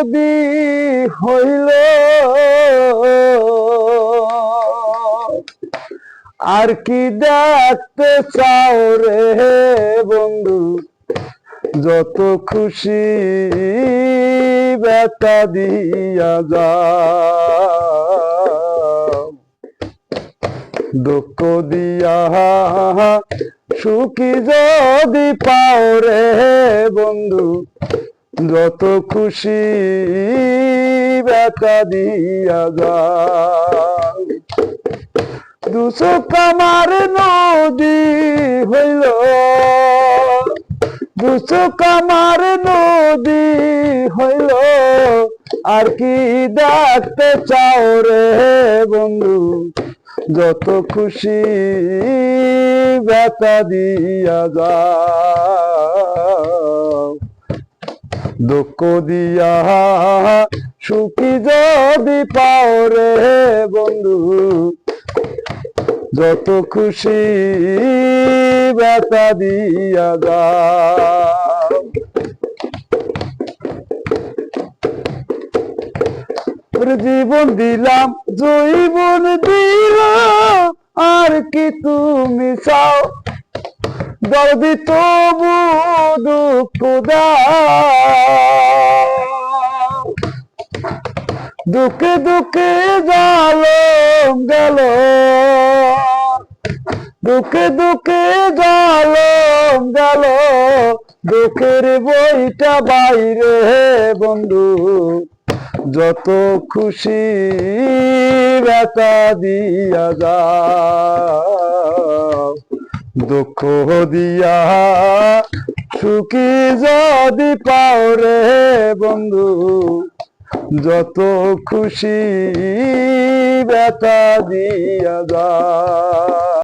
যদি হইল আর কি দেখতে চাও রে বন্ধু, যত খুশি ব্যথা দিয়া যাও। দুঃখ দিয়া সুখী যদি পাও রে বন্ধু, যত খুশি ব্যথা দিয়া যাও। দুচোখ আমার নদী হইল, দুচোখ আমার নদী হইল আর কি দেখতে চাও রে বন্ধু, যত খুশি ব্যথা দিয়া যাও। দুঃখ দিয়া সুখী যদি পাও রে বন্ধু, যত খুশি ব্যথা দিয়া যাও। জীবন দিলাম জৈবন দিলাম আর কি তুমি চাও, দর্দি তবু দুঃখ দাও। দুঃখে দুঃখে জালম গেল, দুঃখে দুঃখে জালম গেল, দুঃখের বইটা বাইরে বন্ধু, যত খুশি ব্যথা দিয়া যাও। দুঃখ দিয়া সুখী যদি পাও রে বন্ধু, যত খুশি ব্যথা দিয়া যাও।